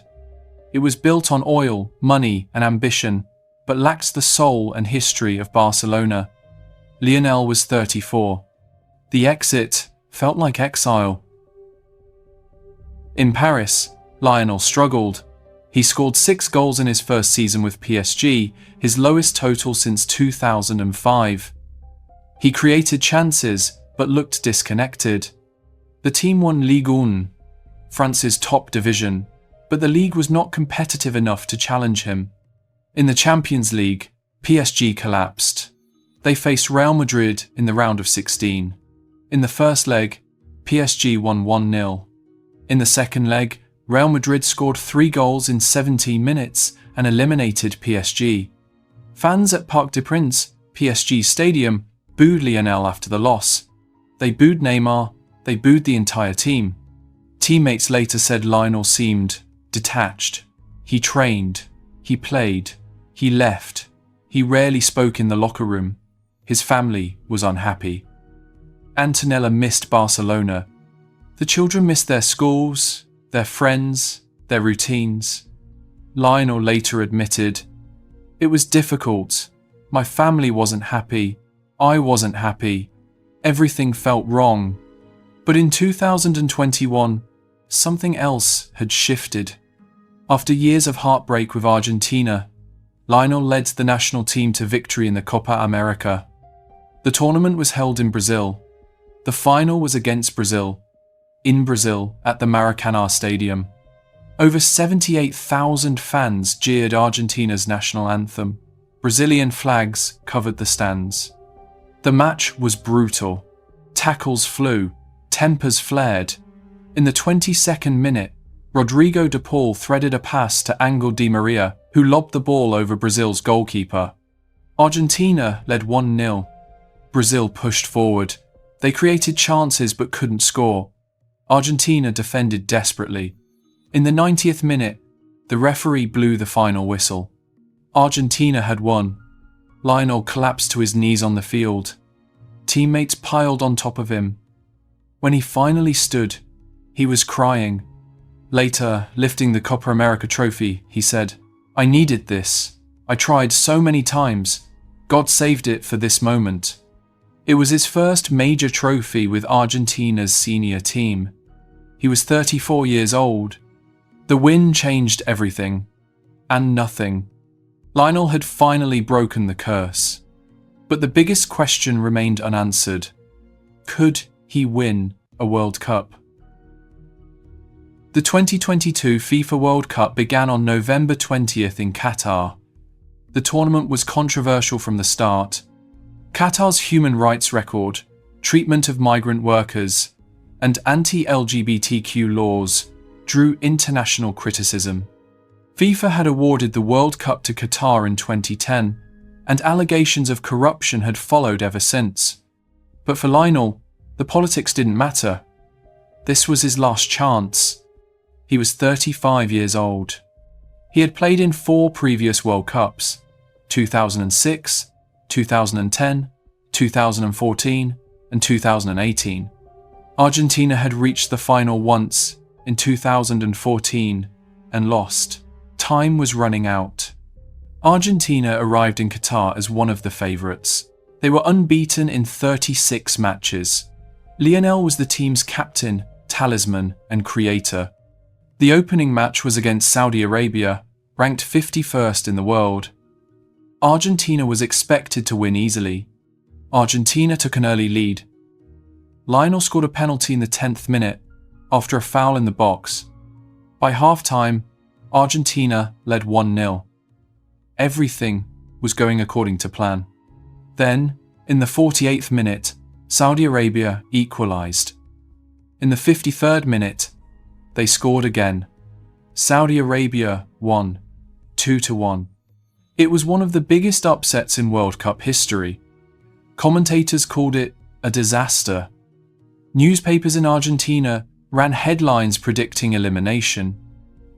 It was built on oil, money, and ambition, but lacked the soul and history of Barcelona. Lionel was 34. The exit felt like exile. In Paris, Lionel struggled. He scored 6 goals in his first season with PSG, his lowest total since 2005. He created chances, but looked disconnected. The team won Ligue 1, France's top division, but the league was not competitive enough to challenge him. In the Champions League, PSG collapsed. They faced Real Madrid in the round of 16. In the first leg, PSG won 1-0. In the second leg, Real Madrid scored 3 goals in 17 minutes and eliminated PSG. Fans at Parc des Princes, PSG stadium, booed Lionel after the loss. They booed Neymar, they booed the entire team. Teammates later said Lionel seemed detached. He trained, he played, he left. He rarely spoke in the locker room. His family was unhappy. Antonella missed Barcelona. The children missed their schools, their friends, their routines. Lionel later admitted, "It was difficult. My family wasn't happy. I wasn't happy. Everything felt wrong." But in 2021, something else had shifted. After years of heartbreak with Argentina, Lionel led the national team to victory in the Copa America. The tournament was held in Brazil. The final was against Brazil, in Brazil at the Maracanã Stadium. Over 78,000 fans jeered Argentina's national anthem. Brazilian flags covered the stands. The match was brutal. Tackles flew, tempers flared. In the 22nd minute, Rodrigo de Paul threaded a pass to Angel Di Maria, who lobbed the ball over Brazil's goalkeeper. Argentina led 1-0. Brazil pushed forward. They created chances but couldn't score. Argentina defended desperately. In the 90th minute, the referee blew the final whistle. Argentina had won. Lionel collapsed to his knees on the field. Teammates piled on top of him. When he finally stood, he was crying. Later, lifting the Copa America trophy, he said, "I needed this. I tried so many times. God saved it for this moment." It was his first major trophy with Argentina's senior team. He was 34 years old. The win changed everything, and nothing. Lionel had finally broken the curse. But the biggest question remained unanswered. Could he win a World Cup? The 2022 FIFA World Cup began on November 20th in Qatar. The tournament was controversial from the start. Qatar's human rights record, treatment of migrant workers, and anti-LGBTQ laws drew international criticism. FIFA had awarded the World Cup to Qatar in 2010, and allegations of corruption had followed ever since. But for Lionel, the politics didn't matter. This was his last chance. He was 35 years old. He had played in 4 previous World Cups: 2006, 2010, 2014, and 2018. Argentina had reached the final once, in 2014, and lost. Time was running out. Argentina arrived in Qatar as one of the favourites. They were unbeaten in 36 matches. Lionel was the team's captain, talisman, and creator. The opening match was against Saudi Arabia, ranked 51st in the world. Argentina was expected to win easily. Argentina took an early lead. Lionel scored a penalty in the 10th minute, after a foul in the box. By half-time, Argentina led 1-0. Everything was going according to plan. Then, in the 48th minute, Saudi Arabia equalised. In the 53rd minute, they scored again. Saudi Arabia won, 2-1. It was one of the biggest upsets in World Cup history. Commentators called it a disaster. Newspapers in Argentina ran headlines predicting elimination.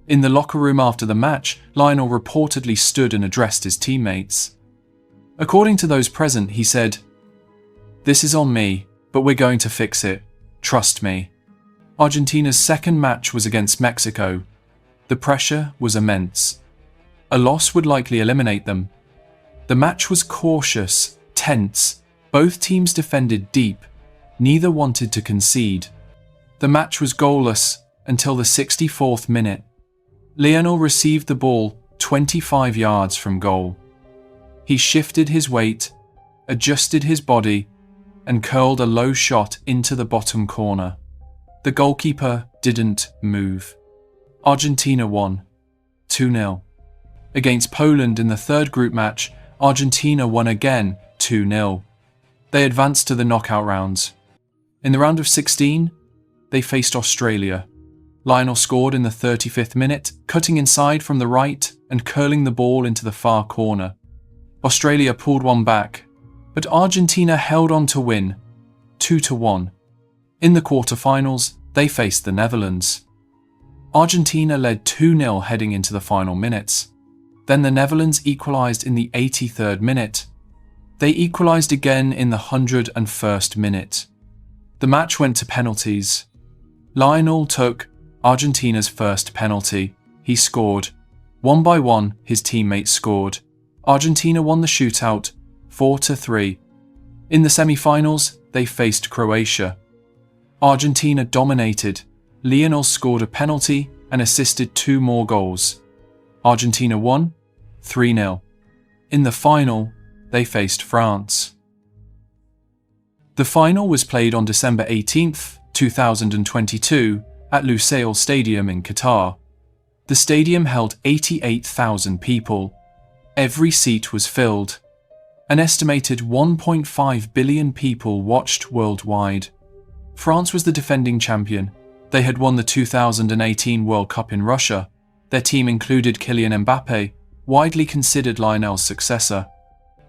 In the locker room after the match, Lionel reportedly stood and addressed his teammates. According to those present, he said, "This is on me, but we're going to fix it. Trust me." Argentina's second match was against Mexico. The pressure was immense. A loss would likely eliminate them. The match was cautious, tense. Both teams defended deep. Neither wanted to concede. The match was goalless until the 64th minute. Lionel received the ball 25 yards from goal. He shifted his weight, adjusted his body, and curled a low shot into the bottom corner. The goalkeeper didn't move. Argentina won, 2-0. Against Poland in the third group match, Argentina won again, 2-0. They advanced to the knockout rounds. In the round of 16, they faced Australia. Lionel scored in the 35th minute, cutting inside from the right and curling the ball into the far corner. Australia pulled one back, but Argentina held on to win, 2-1. In the quarter-finals, they faced the Netherlands. Argentina led 2-0 heading into the final minutes. Then the Netherlands equalised in the 83rd minute. They equalised again in the 101st minute. The match went to penalties. Lionel took Argentina's first penalty. He scored. One by one, his teammates scored. Argentina won the shootout, 4-3. In the semi-finals, they faced Croatia. Argentina dominated. Lionel scored a penalty and assisted 2 more goals. Argentina won, 3-0. In the final, they faced France. The final was played on December 18th, 2022 at Lusail Stadium in Qatar. The stadium held 88,000 people. Every seat was filled. An estimated 1.5 billion people watched worldwide. France was the defending champion. They had won the 2018 World Cup in Russia. Their team included Kylian Mbappe, widely considered Lionel's successor.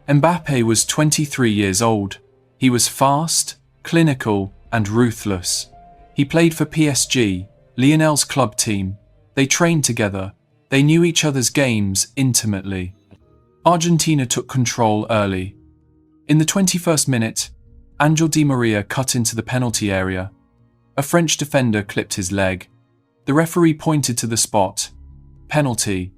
Mbappe was 23 years old. He was fast, clinical, and ruthless. He played for PSG, Lionel's club team. They trained together. They knew each other's games intimately. Argentina took control early. In the 21st minute, Angel Di Maria cut into the penalty area. A French defender clipped his leg. The referee pointed to the spot. Penalty.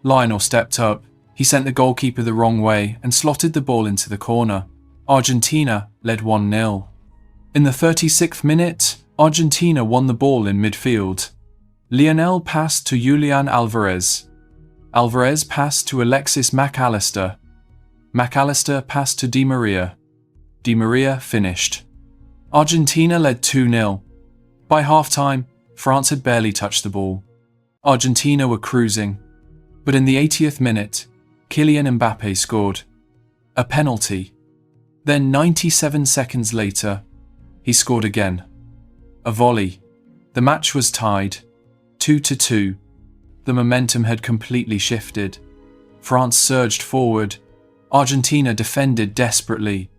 Lionel stepped up. He sent the goalkeeper the wrong way and slotted the ball into the corner. Argentina led 1-0. In the 36th minute, Argentina won the ball in midfield. Lionel passed to Julian Alvarez. Alvarez passed to Alexis McAllister. McAllister passed to Di Maria. Di Maria finished. Argentina led 2-0. By halftime, France had barely touched the ball. Argentina were cruising. But in the 80th minute, Kylian Mbappé scored. A penalty. Then 97 seconds later, he scored again. A volley. The match was tied. 2-2. The momentum had completely shifted. France surged forward. Argentina defended desperately.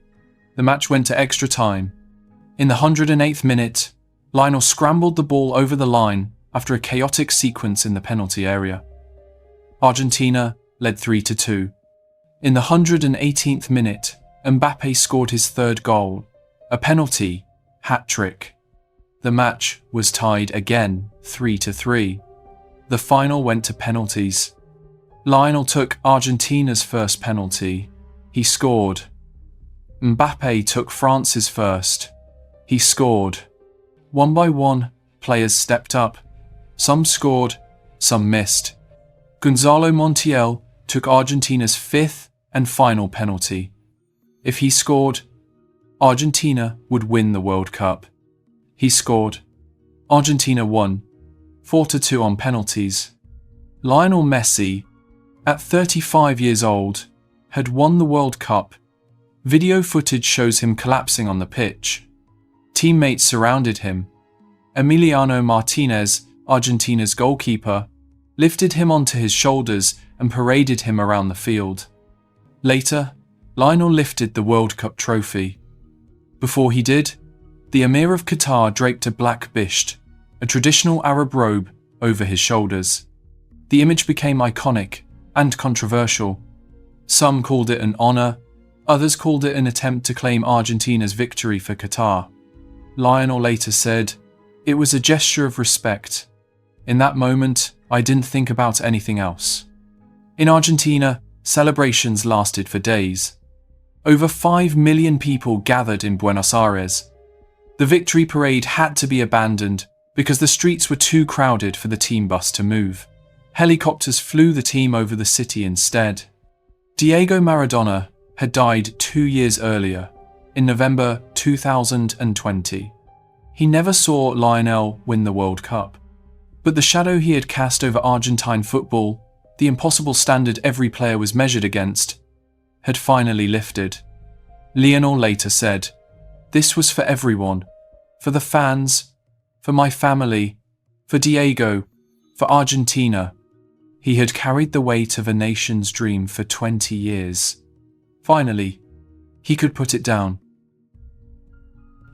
The match went to extra time. In the 108th minute, Lionel scrambled the ball over the line after a chaotic sequence in the penalty area. Argentina led 3-2. In the 118th minute, Mbappé scored his third goal, a penalty hat-trick. The match was tied again, 3-3. The final went to penalties. Lionel took Argentina's first penalty. He scored. Mbappé took France's first. He scored. One by one, players stepped up. Some scored, some missed. Gonzalo Montiel took Argentina's fifth and final penalty. If he scored, Argentina would win the World Cup. He scored. Argentina won, 4-2 on penalties. Lionel Messi, at 35 years old, had won the World Cup. Video footage shows him collapsing on the pitch. Teammates surrounded him. Emiliano Martinez, Argentina's goalkeeper, lifted him onto his shoulders and paraded him around the field. Later, Lionel lifted the World Cup trophy. Before he did, the Emir of Qatar draped a black bisht, a traditional Arab robe, over his shoulders. The image became iconic and controversial. Some called it an honor, others called it an attempt to claim Argentina's victory for Qatar. Lionel later said, "It was a gesture of respect. In that moment, I didn't think about anything else." In Argentina, celebrations lasted for days. Over 5 million people gathered in Buenos Aires. The victory parade had to be abandoned because the streets were too crowded for the team bus to move. Helicopters flew the team over the city instead. Diego Maradona had died 2 years earlier, in November 2020. He never saw Lionel win the World Cup. But the shadow he had cast over Argentine football, the impossible standard every player was measured against, had finally lifted. Lionel later said, "This was for everyone, for the fans, for my family, for Diego, for Argentina." He had carried the weight of a nation's dream for 20 years. Finally, he could put it down.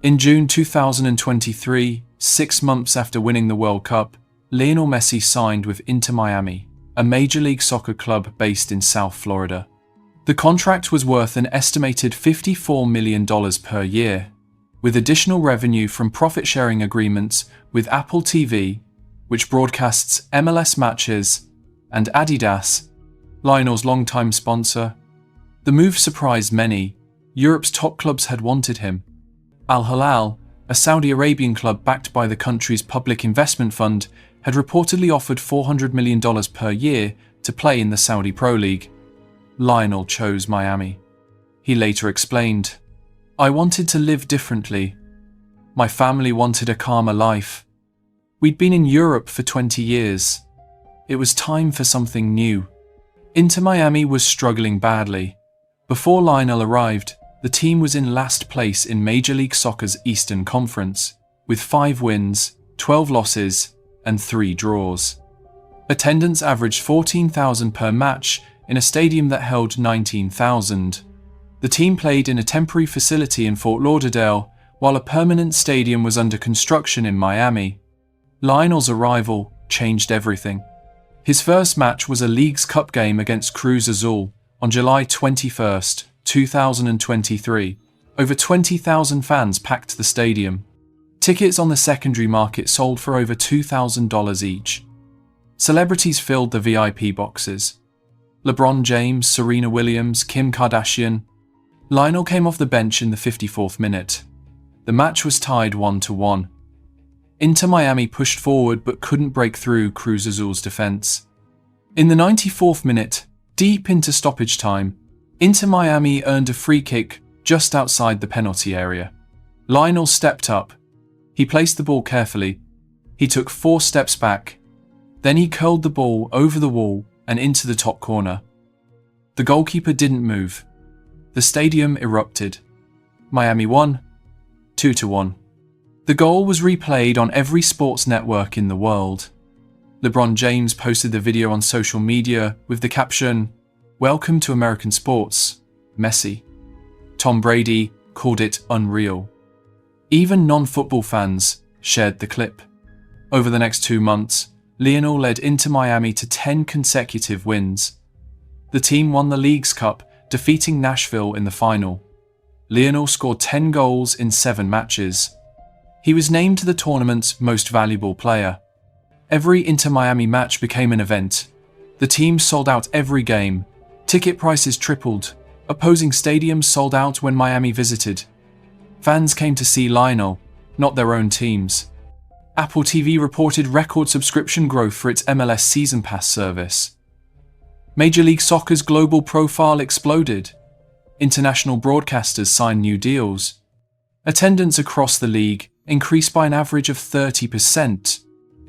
In June 2023, 6 months after winning the World Cup, Lionel Messi signed with Inter Miami, a Major League Soccer club based in South Florida. The contract was worth an estimated $54 million per year, with additional revenue from profit-sharing agreements with Apple TV, which broadcasts MLS matches, and Adidas, Lionel's longtime sponsor. The move surprised many. Europe's top clubs had wanted him. Al Hilal, a Saudi Arabian club backed by the country's public investment fund, had reportedly offered $400 million per year to play in the Saudi Pro League. Lionel chose Miami. He later explained, "I wanted to live differently. My family wanted a calmer life. We'd been in Europe for 20 years. It was time for something new." Inter Miami was struggling badly. Before Lionel arrived, the team was in last place in Major League Soccer's Eastern Conference, with 5 wins, 12 losses, and 3 draws. Attendance averaged 14,000 per match in a stadium that held 19,000. The team played in a temporary facility in Fort Lauderdale, while a permanent stadium was under construction in Miami. Lionel's arrival changed everything. His first match was a Leagues Cup game against Cruz Azul on July 21, 2023. Over 20,000 fans packed the stadium. Tickets on the secondary market sold for over $2,000 each. Celebrities filled the VIP boxes. LeBron James, Serena Williams, Kim Kardashian. Lionel came off the bench in the 54th minute. The match was tied 1-1. Inter Miami pushed forward but couldn't break through Cruz Azul's defense. In the 94th minute, deep into stoppage time, Inter Miami earned a free kick just outside the penalty area. Lionel stepped up. He placed the ball carefully. He took 4 steps back. Then he curled the ball over the wall and into the top corner. The goalkeeper didn't move. The stadium erupted. Miami won, 2-1. The goal was replayed on every sports network in the world. LeBron James posted the video on social media with the caption, "Welcome to American sports, Messi." Tom Brady called it unreal. Even non-football fans shared the clip. Over the next 2 months, Lionel led Inter Miami to 10 consecutive wins. The team won the Leagues Cup, defeating Nashville in the final. Lionel scored 10 goals in 7 matches. He was named the tournament's most valuable player. Every Inter Miami match became an event. The team sold out every game. Ticket prices tripled. Opposing stadiums sold out when Miami visited. Fans came to see Lionel, not their own teams. Apple TV reported record subscription growth for its MLS Season Pass service. Major League Soccer's global profile exploded. International broadcasters signed new deals. Attendance across the league increased by an average of 30%.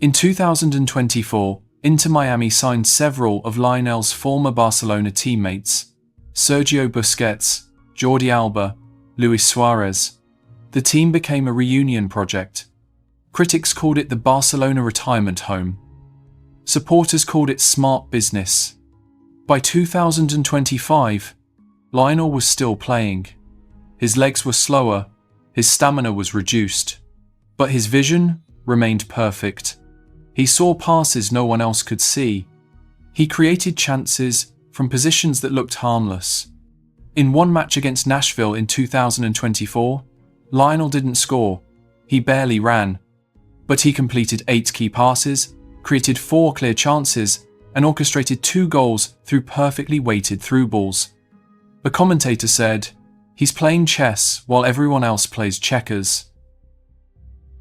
In 2024, Inter Miami signed several of Lionel's former Barcelona teammates: Sergio Busquets, Jordi Alba, Luis Suarez. The team became a reunion project. Critics called it the Barcelona retirement home. Supporters called it smart business. By 2025, Lionel was still playing. His legs were slower, his stamina was reduced, but his vision remained perfect. He saw passes no one else could see. He created chances from positions that looked harmless. In one match against Nashville in 2024, Lionel didn't score. He barely ran. But he completed 8 key passes, created 4 clear chances, and orchestrated 2 goals through perfectly weighted through balls. A commentator said, "He's playing chess while everyone else plays checkers."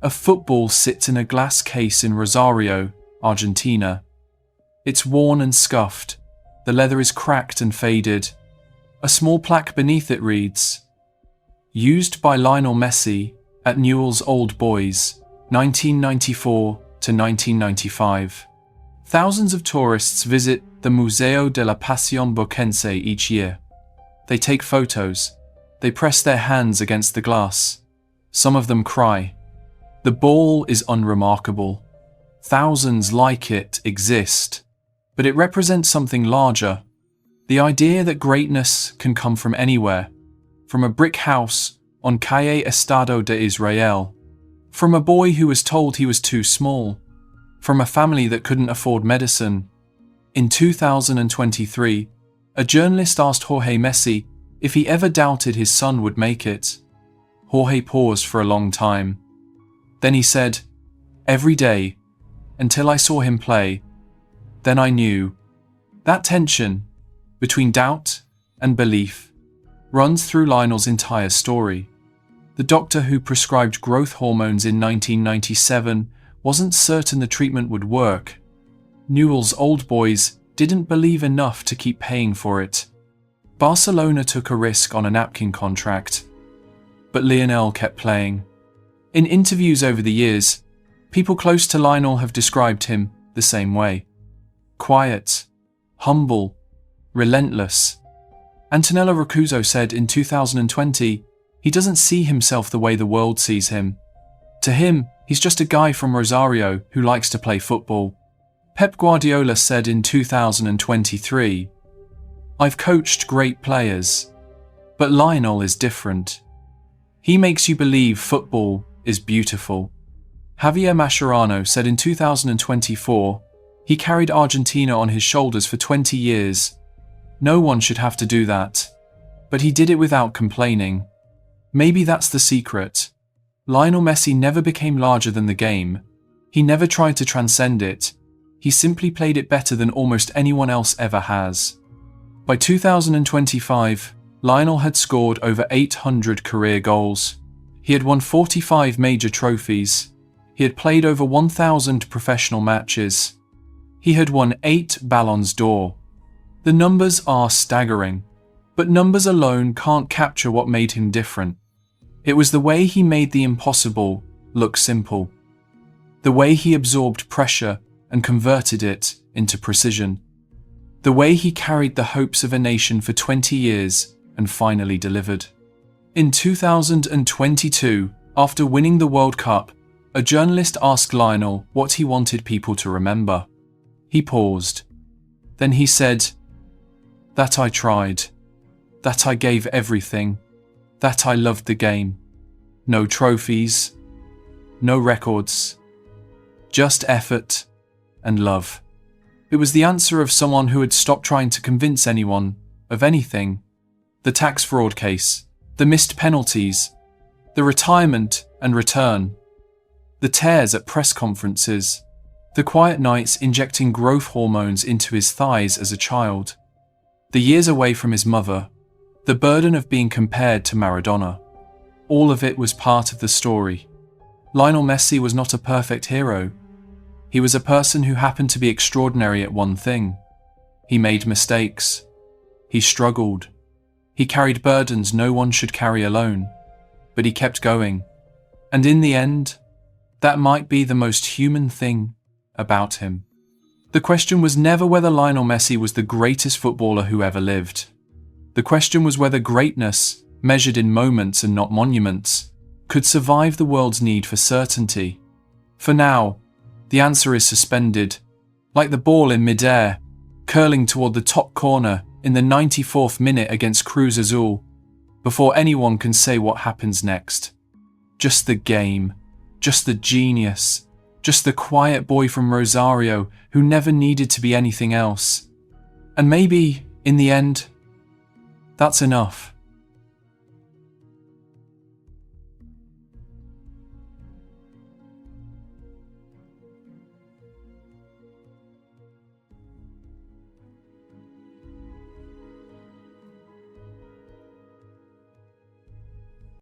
A football sits in a glass case in Rosario, Argentina. It's worn and scuffed. The leather is cracked and faded. A small plaque beneath it reads, "Used by Lionel Messi at Newell's Old Boys, 1994 to 1995. Thousands of tourists visit the Museo de la Pasión Boquense each year. They take photos. They press their hands against the glass. Some of them cry. The ball is unremarkable. Thousands like it exist. But it represents something larger. The idea that greatness can come from anywhere. From a brick house on Calle Estado de Israel. From a boy who was told he was too small. From a family that couldn't afford medicine. In 2023, a journalist asked Jorge Messi if he ever doubted his son would make it. Jorge paused for a long time. Then he said, "Every day, until I saw him play, then I knew." That tension between doubt and belief runs through Lionel's entire story. The doctor who prescribed growth hormones in 1997 wasn't certain the treatment would work. Newell's Old Boys didn't believe enough to keep paying for it. Barcelona took a risk on a napkin contract. But Lionel kept playing. In interviews over the years, people close to Lionel have described him the same way. Quiet, humble, relentless. Antonella Rocuzzo said in 2020, he doesn't see himself the way the world sees him. To him, he's just a guy from Rosario who likes to play football. Pep Guardiola said in 2023, "I've coached great players, but Lionel is different. He makes you believe football is beautiful. Javier Mascherano said in 2024, he carried Argentina on his shoulders for 20 years. No one should have to do that. But he did it without complaining. Maybe that's the secret. Lionel Messi never became larger than the game. He never tried to transcend it. He simply played it better than almost anyone else ever has. By 2025, Lionel had scored over 800 career goals. He had won 45 major trophies. He had played over 1,000 professional matches. He had won 8 Ballons d'Or. The numbers are staggering, but numbers alone can't capture what made him different. It was the way he made the impossible look simple. The way he absorbed pressure and converted it into precision. The way he carried the hopes of a nation for 20 years and finally delivered. In 2022, after winning the World Cup, a journalist asked Lionel what he wanted people to remember. He paused. Then he said, "That I tried. That I gave everything. That I loved the game. No trophies. No records. Just effort and love." It was the answer of someone who had stopped trying to convince anyone of anything. The tax fraud case, the missed penalties, the retirement and return, the tears at press conferences, the quiet nights injecting growth hormones into his thighs as a child, the years away from his mother, the burden of being compared to Maradona. All of it was part of the story. Lionel Messi was not a perfect hero. He was a person who happened to be extraordinary at one thing. He made mistakes. He struggled. He carried burdens no one should carry alone. But he kept going. And in the end, that might be the most human thing about him. The question was never whether Lionel Messi was the greatest footballer who ever lived. The question was whether greatness, measured in moments and not monuments, could survive the world's need for certainty. For now, the answer is suspended, like the ball in midair, curling toward the top corner in the 94th minute against Cruz Azul, before anyone can say what happens next. Just the game, just the genius, just the quiet boy from Rosario who never needed to be anything else. And maybe, in the end, that's enough.